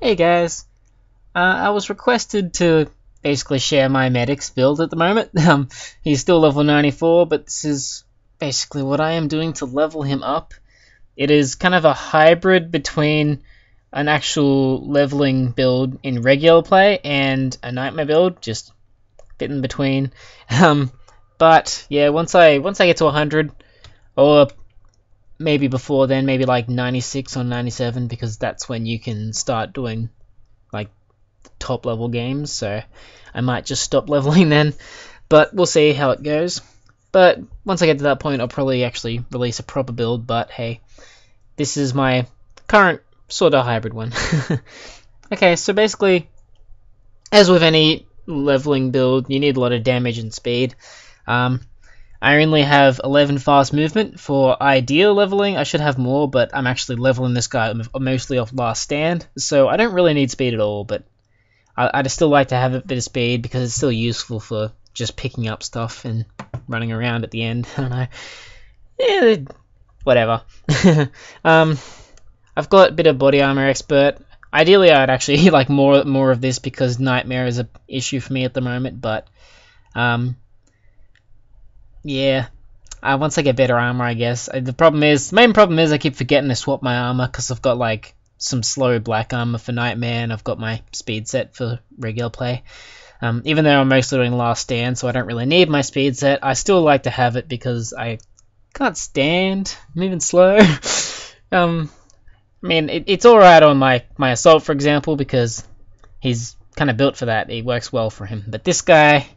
Hey guys, I was requested to basically share my medic's build at the moment. He's still level 94, but this is basically what I am doing to level him up. It is kind of a hybrid between an actual leveling build in regular play and a nightmare build, just a bit in between. But yeah, once I get to 100, or maybe before then, maybe like 96 or 97, because that's when you can start doing like top level games, so I might just stop leveling then, but we'll see how it goes. But once I get to that point, I'll probably actually release a proper build, but hey, this is my current sort of hybrid one. Okay, so basically, as with any leveling build, you need a lot of damage and speed. I only have 11 fast movement for ideal leveling. I should have more, but I'm actually leveling this guy mostly off last stand, so I don't really need speed at all, but I'd still like to have a bit of speed because it's still useful for just picking up stuff and running around at the end. I don't know. Yeah, whatever. I've got a bit of body armor expert. Ideally, I'd actually like more of this because nightmare is an issue for me at the moment, but yeah. Once I get better armor, I guess. The main problem is I keep forgetting to swap my armor because I've got like some slow black armor for nightmare and I've got my speed set for regular play. Even though I'm mostly doing last stand, so I don't really need my speed set, I still like to have it because I can't stand moving slow. I mean, it's alright on my assault, for example, because he's kind of built for that. It works well for him. But this guy,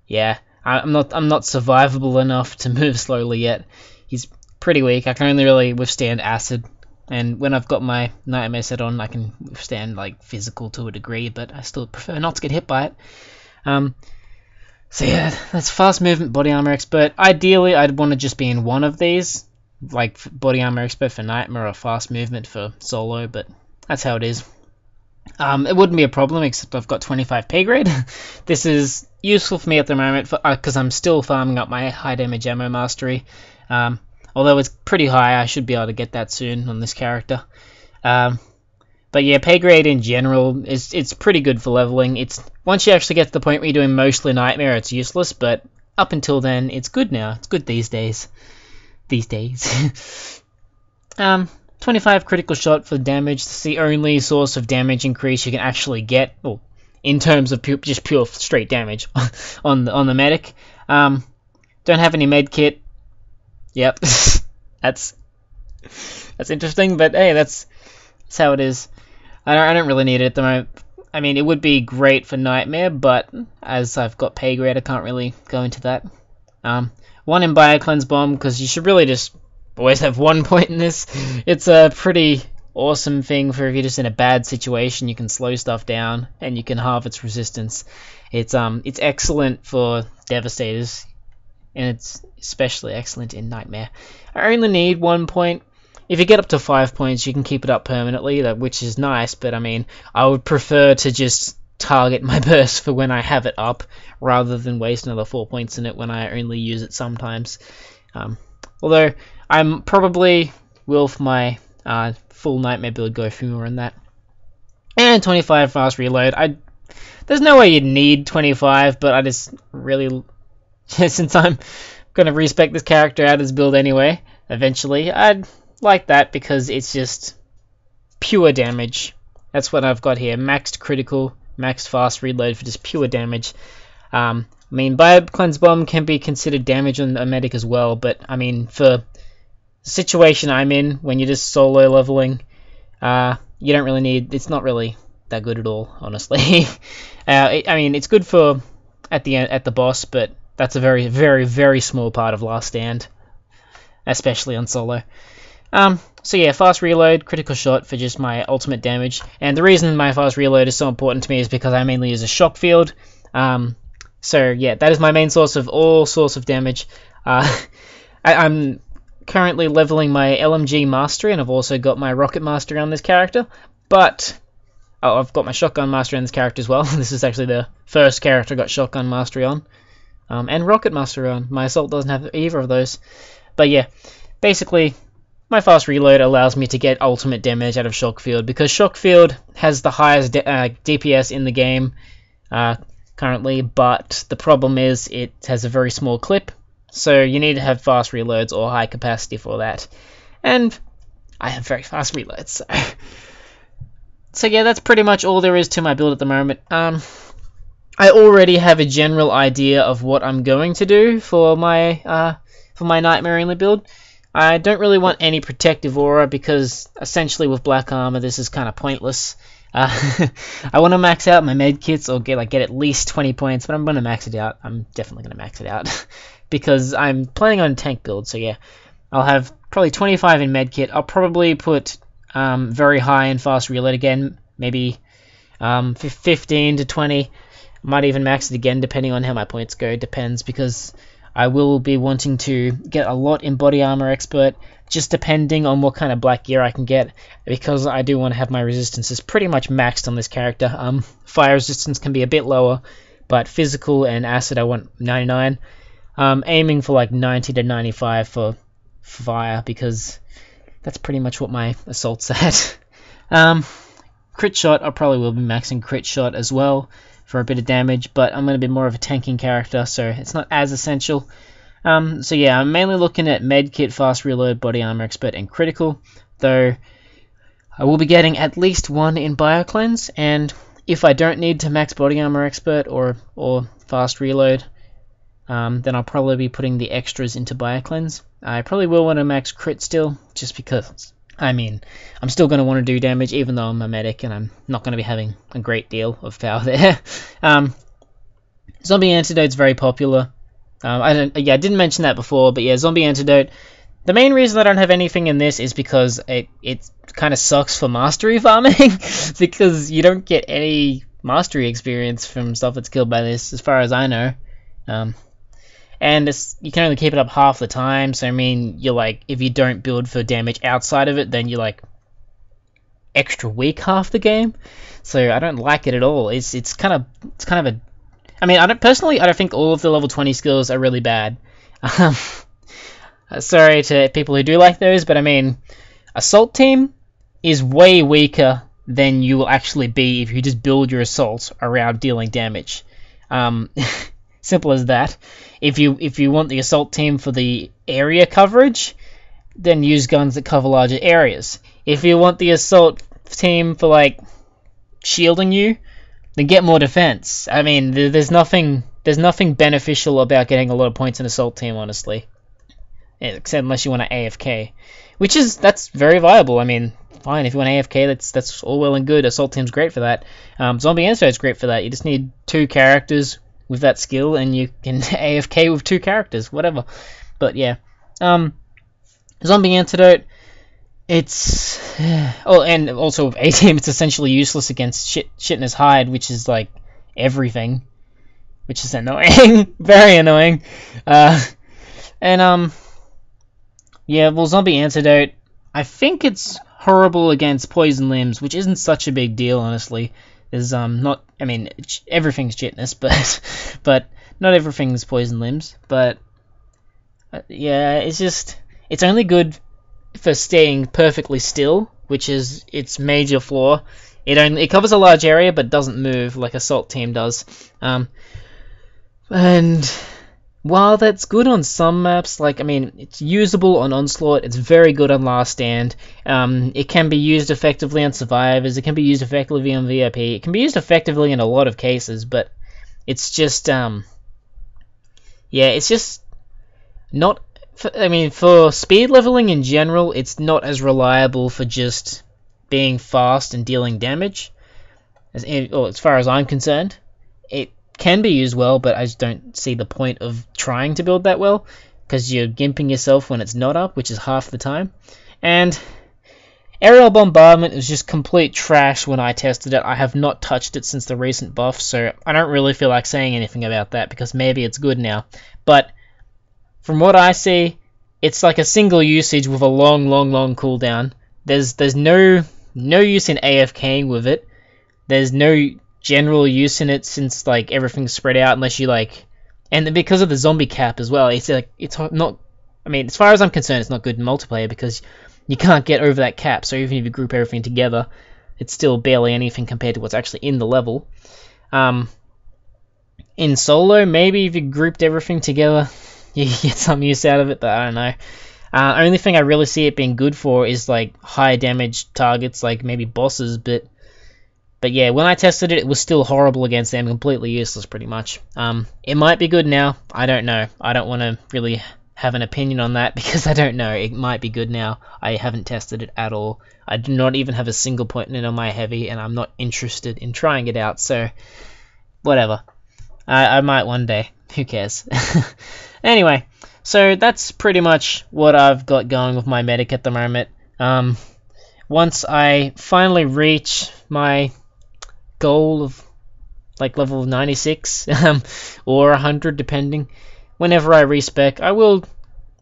yeah, I'm not survivable enough to move slowly yet. He's pretty weak. I can only really withstand acid, and when I've got my nightmare set on, I can withstand like physical to a degree, but I still prefer not to get hit by it. So yeah, that's fast movement, body armor expert. Ideally, I'd want to just be in one of these, like body armor expert for nightmare or fast movement for solo, but that's how it is. It wouldn't be a problem, except I've got 25 pay grade. This is useful for me at the moment because I'm still farming up my high damage ammo mastery. Although it's pretty high, I should be able to get that soon on this character. But yeah, pay grade in general it's pretty good for leveling. It's once you actually get to the point where you're doing mostly nightmare, it's useless. But up until then, it's good now. It's good these days. 25 critical shot for damage. It's the only source of damage increase you can actually get, well, in terms of just pure straight damage on the medic. Don't have any med kit. Yep, that's interesting, but hey, that's how it is. I don't really need it at the moment. I mean, it would be great for nightmare, but as I've got pay grade, I can't really go into that. One in bio cleanse bomb because you should really just always have 1 point in this. It's a pretty awesome thing for if you're just in a bad situation, you can slow stuff down and you can halve its resistance. It's excellent for devastators, and it's especially excellent in nightmare. I only need 1 point. If you get up to 5 points, you can keep it up permanently, which is nice, but I mean, I would prefer to just target my burst for when I have it up rather than waste another 4 points in it when I only use it sometimes. Although I'm probably will for my full nightmare build go through more on that. And 25 fast reload. There's no way you'd need 25, but I just really, since I'm gonna respec this character out of this build anyway, eventually, I'd like that because it's just pure damage. That's what I've got here. Maxed critical, maxed fast reload for just pure damage. I mean, bio cleanse bomb can be considered damage on a medic as well, but I mean, for the situation I'm in, when you're just solo leveling, you don't really need. It's not really that good at all, honestly. I mean, it's good for at the boss, but that's a very, very, very small part of last stand, especially on solo. So yeah, fast reload, critical shot for just my ultimate damage, and the reason my fast reload is so important to me is because I mainly use a shock field. So yeah, that is my main source of all sorts of damage. I'm currently leveling my LMG mastery, and I've also got my rocket mastery on this character, but I've got my shotgun mastery on this character as well. This is actually the first character I got shotgun mastery on, and rocket mastery on. My assault doesn't have either of those, but yeah, basically my fast reload allows me to get ultimate damage out of shock field, because shock field has the highest DPS in the game currently, but the problem is it has a very small clip, so you need to have fast reloads or high capacity for that, and I have very fast reloads, so yeah, that's pretty much all there is to my build at the moment. I already have a general idea of what I'm going to do for my Nightmare only build. I don't really want any protective aura, because essentially with black armor this is kind of pointless. I want to max out my med kits, or get at least 20 points, but I'm going to max it out. I'm definitely going to max it out because I'm planning on a tank build. So yeah, I'll have probably 25 in med kit. I'll probably put very high in fast reload again, maybe 15 to 20. Might even max it again depending on how my points go. Depends, because I will be wanting to get a lot in body armor expert, just depending on what kind of black gear I can get, because I do want to have my resistances pretty much maxed on this character. Fire resistance can be a bit lower, but physical and acid I want 99. Aiming for like 90 to 95 for fire, because that's pretty much what my assault's at. Crit shot, I probably will be maxing crit shot as well for a bit of damage, but I'm going to be more of a tanking character, so it's not as essential. So yeah, I'm mainly looking at medkit, fast reload, body armor expert, and critical, though I will be getting at least one in biocleanse, and if I don't need to max body armor expert or fast reload, then I'll probably be putting the extras into biocleanse. I probably will want to max crit still, just because, I mean, I'm still going to want to do damage even though I'm a medic, and I'm not going to be having a great deal of power there. Zombie Antidote's very popular. I didn't mention that before, but yeah, Zombie Antidote. The main reason I don't have anything in this is because it kind of sucks for mastery farming, because you don't get any mastery experience from stuff that's killed by this, as far as I know. And you can only keep it up half the time, so I mean, you're like, if you don't build for damage outside of it, then you're like extra weak half the game. So I don't like it at all. It's kind of a, I mean, I don't think all of the level 20 skills are really bad. Sorry to people who do like those, but I mean, Assault Team is way weaker than you will actually be if you just build your assault around dealing damage. Simple as that. If you want the Assault Team for the area coverage, then use guns that cover larger areas. If you want the Assault Team for like shielding you, then get more defense. I mean, there's nothing beneficial about getting a lot of points in Assault Team, honestly, except unless you want to AFK, that's very viable. I mean, fine, if you want AFK, that's all well and good. Assault Team's great for that. Zombie Antidote's great for that. You just need 2 characters with that skill, and you can AFK with 2 characters, whatever. But yeah, Zombie Antidote, it's and also with A-Team, it's essentially useless against Shitness Hide, which is like everything, which is annoying, very annoying. Yeah, well, Zombie Antidote, I think it's horrible against Poison Limbs, which isn't such a big deal, honestly. There's not, I mean, everything's Shitness, but not everything's Poison Limbs. But yeah, it's only good for staying perfectly still, which is its major flaw. It covers a large area but doesn't move like Assault Team does. And while that's good on some maps, like, I mean, it's usable on Onslaught, it's very good on Last Stand, it can be used effectively on Survivors, it can be used effectively on VIP, it can be used effectively in a lot of cases, but it's just, yeah, it's just not, I mean, for speed leveling in general, it's not as reliable for just being fast and dealing damage, as far as I'm concerned. It can be used well, but I just don't see the point of trying to build that well, because you're gimping yourself when it's not up, which is half the time. And Aerial Bombardment is just complete trash when I tested it. I have not touched it since the recent buff, so I don't really feel like saying anything about that, because maybe it's good now. But from what I see, it's like a single usage with a long cooldown. There's no use in AFKing with it. There's no general use in it, since like everything's spread out, unless you like, and because of the zombie cap as well, it's like, it's not, I mean, as far as I'm concerned, it's not good in multiplayer, because you can't get over that cap. So even if you group everything together, it's still barely anything compared to what's actually in the level. In solo, maybe if you grouped everything together, you get some use out of it, but I don't know. Only thing I really see it being good for is like high damage targets, like maybe bosses, but yeah, when I tested it, it was still horrible against them, completely useless pretty much. It might be good now, I don't know. I don't want to really have an opinion on that because I don't know. It might be good now. I haven't tested it at all. I do not even have a single point in it on my heavy, and I'm not interested in trying it out, so whatever. I might one day. Who cares? Anyway, so that's pretty much what I've got going with my medic at the moment. Once I finally reach my goal of like level 96 or 100 depending, whenever I respec, I will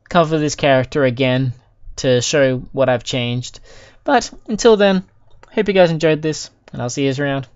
cover this character again to show what I've changed. But until then, hope you guys enjoyed this, and I'll see you around.